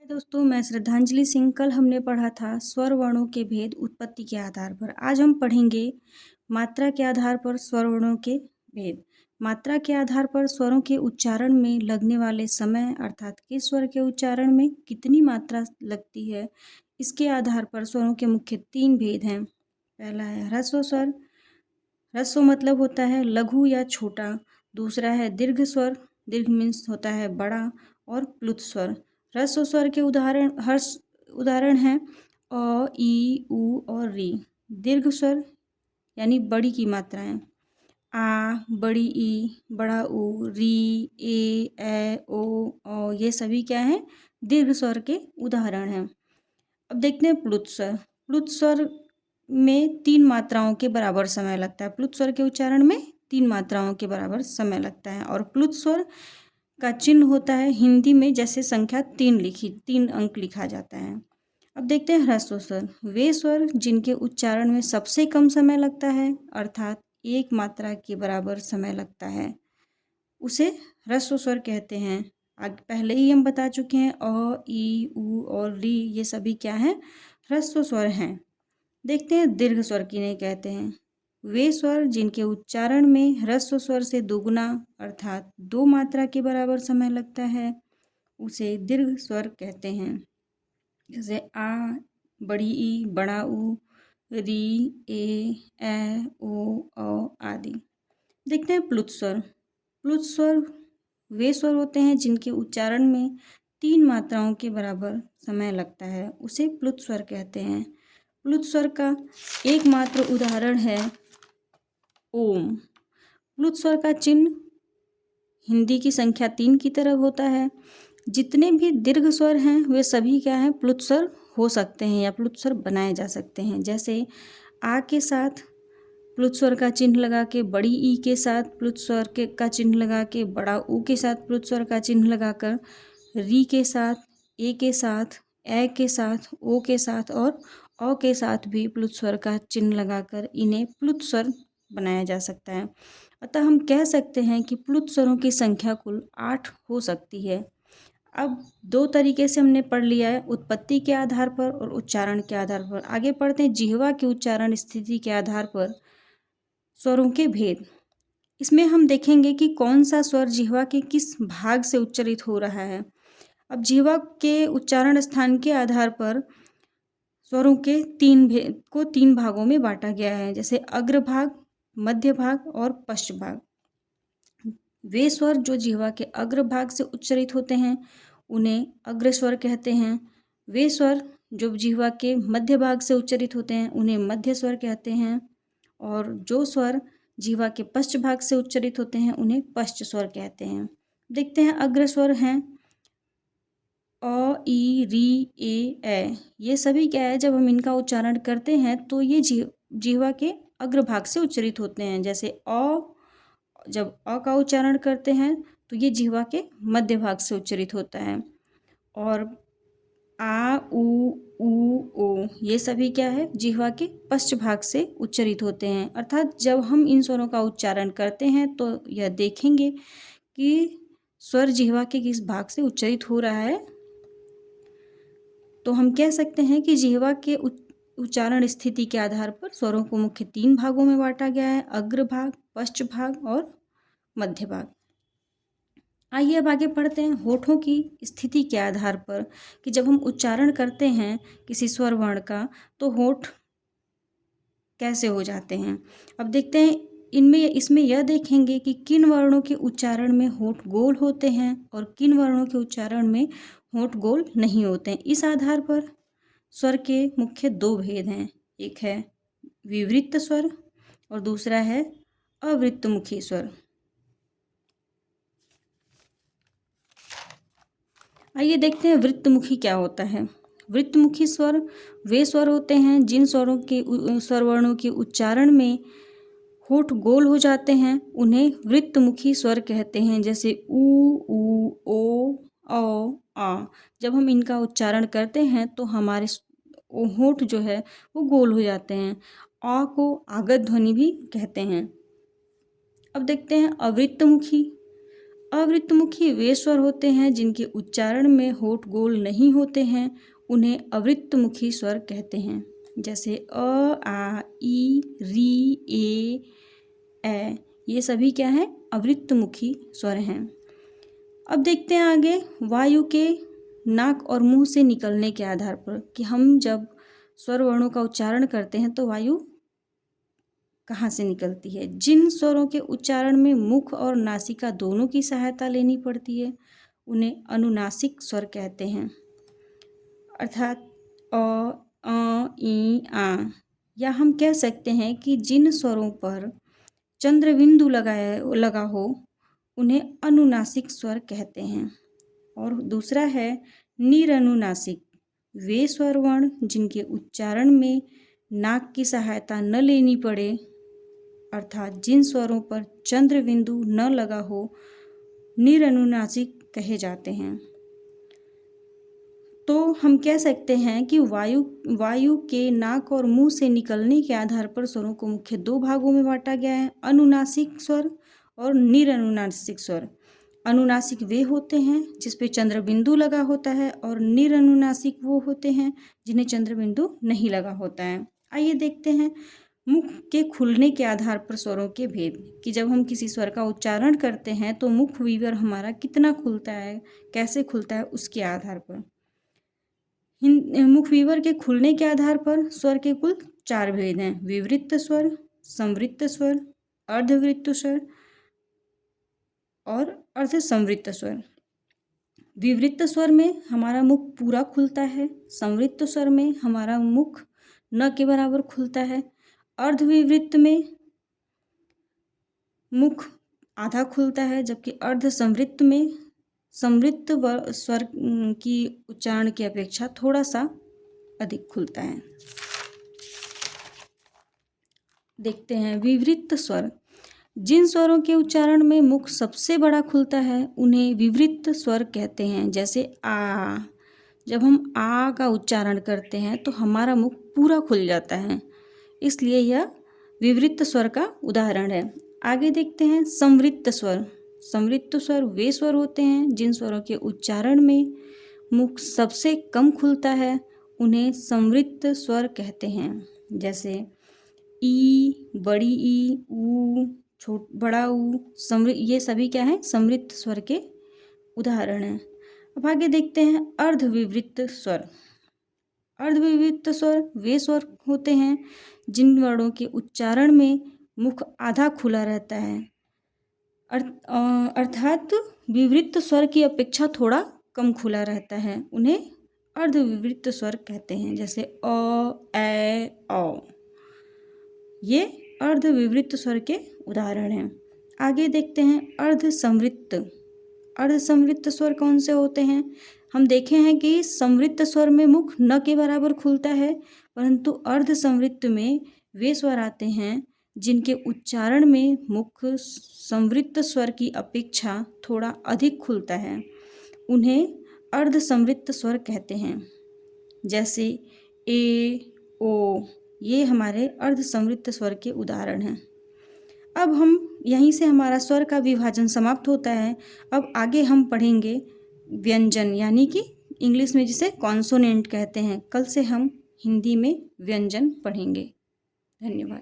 दोस्तों, मैं श्रद्धांजलि सिंह। कल हमने पढ़ा था स्वर वर्णों के भेद उत्पत्ति के आधार पर। आज हम पढ़ेंगे मात्रा के आधार पर स्वर वर्णों के भेद। मात्रा के आधार पर स्वरों के उच्चारण में लगने वाले समय अर्थात किस स्वर के उच्चारण में कितनी मात्रा लगती है, इसके आधार पर स्वरों के मुख्य 3 भेद हैं। पहला है ह्रस्व स्वर। ह्रस्व मतलब होता है लघु या छोटा। दूसरा है दीर्घ स्वर। दीर्घ मीन्स होता है बड़ा। और प्लुत स्वर। ह्रस्व स्वर के उदाहरण हैं अ, ई, उ और री। दीर्घ स्वर यानी बड़ी की मात्राएं आ, बड़ी ई, बड़ा उ, री, ओ, ये सभी क्या हैं? दीर्घ स्वर के उदाहरण हैं। अब देखते हैं प्लुत स्वर। प्लुत स्वर में 3 मात्राओं के बराबर समय लगता है। प्लुत स्वर के उच्चारण में 3 मात्राओं के बराबर समय लगता है। और प्लुत स्वर का चिन्ह होता है हिंदी में जैसे संख्या 3 अंक लिखा जाता है। अब देखते हैं ह्रस्व स्वर। वे स्वर जिनके उच्चारण में सबसे कम समय लगता है अर्थात 1 मात्रा के बराबर समय लगता है, उसे ह्रस्व स्वर कहते हैं। आगे पहले ही हम बता चुके हैं अ, ई, उ और री ये सभी क्या हैं? ह्रस्व स्वर हैं। देखते हैं दीर्घ स्वर किन्हें कहते हैं। वे स्वर जिनके उच्चारण में ह्रस्व स्वर से दोगुना अर्थात 2 मात्रा के बराबर समय लगता है, उसे दीर्घ स्वर कहते हैं। जैसे आ, बड़ी ई, बड़ा उ, री, ओ आदि। देखते हैं प्लुत स्वर। प्लुत स्वर वे स्वर होते हैं जिनके उच्चारण में 3 मात्राओं के बराबर समय लगता है, उसे प्लुत स्वर कहते हैं। प्लुत स्वर का एकमात्र उदाहरण है ओम। प्लुत स्वर का चिन्ह हिंदी की संख्या 3 की तरह होता है। जितने भी दीर्घ स्वर हैं वे सभी क्या हैं? प्लुत स्वर हो सकते हैं या प्लुत स्वर बनाए जा सकते हैं। जैसे आ के साथ प्लुत स्वर का चिन्ह लगा के, बड़ी ई के साथ प्लुत स्वर का चिन्ह लगा के, बड़ा ऊ के साथ प्लुत स्वर का चिन्ह लगाकर, री के साथ, ए के साथ, ए के साथ, ओ के साथ और औ के साथ भी प्लुत स्वर का चिन्ह लगाकर इन्हें प्लुत स्वर बनाया जा सकता है। अतः हम कह सकते हैं कि प्लुत स्वरों की संख्या कुल 8 हो सकती है। अब 2 तरीके से हमने पढ़ लिया है, उत्पत्ति के आधार पर और उच्चारण के आधार पर। आगे पढ़ते हैं जिह्वा की उच्चारण स्थिति के आधार पर स्वरों के भेद। इसमें हम देखेंगे कि कौन सा स्वर जिह्वा के किस भाग से उच्चारित हो रहा है। अब जिह्वा के उच्चारण स्थान के आधार पर स्वरों के 3 भागों में बांटा गया है, जैसे अग्रभाग, मध्य भाग और पश्च भाग। वे स्वर जो जिह्वा के अग्रभाग से उच्चारित होते हैं उन्हें अग्र स्वर कहते हैं। वे स्वर जो जिह्वा के मध्य भाग से उच्चारित होते हैं उन्हें मध्य स्वर कहते हैं। और जो स्वर जिह्वा के पश्च भाग से उच्चारित होते हैं उन्हें पश्च स्वर कहते हैं। देखते हैं अग्र स्वर हैं अ, ई, री, ए। ये सभी क्या है, जब हम इनका उच्चारण करते हैं तो ये जिह्वा के अग्रभाग से उच्चारित होते हैं। जैसे जब अ का उच्चारण करते हैं तो ये जिह्वा के मध्य भाग से उच्चारित होता है। और आ, उ, ओ ये सभी क्या है, जिह्वा के पश्च भाग से उच्चारित होते हैं। अर्थात जब हम इन स्वरों का उच्चारण करते हैं तो यह देखेंगे कि स्वर जिह्वा के किस भाग से उच्चारित हो रहा है। तो हम कह सकते हैं कि जिह्वा के उच्चारण स्थिति के आधार पर स्वरों को मुख्य 3 भागों में बांटा गया है, अग्र भाग, पश्च भाग और मध्य भाग। आइए अब आगे पढ़ते हैं होठों की स्थिति के आधार पर कि जब हम उच्चारण करते हैं किसी स्वर वर्ण का तो होठ कैसे हो जाते हैं। अब देखते हैं इसमें यह देखेंगे कि किन वर्णों के उच्चारण में होठ गोल होते हैं और किन वर्णों के उच्चारण में होठ गोल नहीं होते हैं। इस आधार पर स्वर के मुख्य 2 भेद हैं, एक है विवृत्त स्वर और दूसरा है अवृत्तमुखी स्वर। आइए देखते हैं वृत्तमुखी क्या होता है। वृत्तमुखी स्वर वे स्वर होते हैं जिन स्वर वर्णों के उच्चारण में होठ गोल हो जाते हैं उन्हें वृत्तमुखी स्वर कहते हैं। जैसे ऊ, ओ, आ। जब हम इनका उच्चारण करते हैं तो हमारे होठ जो है वो गोल हो जाते हैं। आ को आगत ध्वनि भी कहते हैं। अब देखते हैं अवृत्तमुखी। अवृत्तमुखी वे स्वर होते हैं जिनके उच्चारण में होंठ गोल नहीं होते हैं, उन्हें अवृत्तमुखी स्वर कहते हैं। जैसे अ, आ, ई, री, ए, ये सभी क्या हैं? अवृत्तमुखी स्वर हैं। अब देखते हैं आगे वायु के नाक और मुंह से निकलने के आधार पर कि हम जब स्वर वर्णों का उच्चारण करते हैं तो वायु कहाँ से निकलती है। जिन स्वरों के उच्चारण में मुख और नासिका दोनों की सहायता लेनी पड़ती है उन्हें अनुनासिक स्वर कहते हैं। अर्थात अ, ई, आ, या हम कह सकते हैं कि जिन स्वरों पर चंद्रबिंदु लगा हो उन्हें अनुनासिक स्वर कहते हैं। और दूसरा है निरनुनासिक, वे स्वर वर्ण जिनके उच्चारण में नाक की सहायता न लेनी पड़े, अर्थात जिन स्वरों पर चंद्र बिंदु न लगा हो, निरनुनासिक कहे जाते हैं। तो हम कह सकते हैं कि वायु के नाक और मुंह से निकलने के आधार पर स्वरों को मुख्य दो भागों में बांटा गया है, अनुनासिक स्वर और निरनुनासिक स्वर। अनुनासिक वे होते हैं जिस पे चंद्र बिंदु लगा होता है और निरनुनासिक वो होते हैं जिन्हें चंद्र बिंदु नहीं लगा होता है। आइए देखते हैं मुख के खुलने के आधार पर स्वरों के भेद, कि जब हम किसी स्वर का उच्चारण करते हैं तो मुख विवर हमारा कितना खुलता है, कैसे खुलता है, उसके आधार पर। मुख विवर के खुलने के आधार पर स्वर के कुल 4 भेद हैं: विवृत्त स्वर, संवृत्त स्वर, अर्धवृत्त स्वर और अर्धसंवृत्त स्वर। विवृत्त स्वर में हमारा मुख पूरा खुलता है, संवृत्त स्वर में हमारा मुख न के बराबर खुलता है, अर्धविवृत्त में मुख आधा खुलता है, जबकि अर्धसंवृत्त में संवृत्त स्वर की उच्चारण की अपेक्षा थोड़ा सा अधिक खुलता है। देखते हैं विवृत्त स्वर। जिन स्वरों के उच्चारण में मुख सबसे बड़ा खुलता है उन्हें विवृत्त स्वर कहते हैं। जैसे आ, जब हम आ का उच्चारण करते हैं तो हमारा मुख पूरा खुल जाता है, इसलिए यह विवृत्त स्वर का उदाहरण है। आगे देखते हैं संवृत्त स्वर। संवृत्त स्वर वे स्वर होते हैं जिन स्वरों के उच्चारण में मुख सबसे कम खुलता है, उन्हें संवृत्त स्वर कहते हैं। जैसे ई, बड़ी ई, ऊ, बड़ा ऊ, ये सभी क्या है? संवृत्त स्वर के उदाहरण हैं। अब आगे देखते हैं अर्धविवृत्त स्वर। अर्धविवृत्त स्वर वे स्वर होते हैं जिन वर्णों के उच्चारण में मुख आधा खुला रहता है, अर्थात विवृत्त स्वर की अपेक्षा थोड़ा कम खुला रहता है, उन्हें अर्धविवृत्त स्वर कहते हैं। जैसे अ, ए, औ, ये अर्धविवृत्त स्वर के उदाहरण हैं। आगे देखते हैं अर्धसंवृत्त। अर्धसंवृत्त स्वर कौन से होते हैं? हम देखे हैं कि संवृत्त स्वर में मुख न के बराबर खुलता है, परंतु अर्धसंवृत्त में वे स्वर आते हैं जिनके उच्चारण में मुख संवृत्त स्वर की अपेक्षा थोड़ा अधिक खुलता है, उन्हें अर्धसंवृत्त स्वर कहते हैं। जैसे ए, ओ, ये हमारे अर्धसंवृत्त स्वर के उदाहरण हैं। अब हम यहीं से हमारा स्वर का विभाजन समाप्त होता है। अब आगे हम पढ़ेंगे व्यंजन, यानी कि इंग्लिश में जिसे कॉन्सोनेंट कहते हैं। कल से हम हिंदी में व्यंजन पढ़ेंगे। धन्यवाद।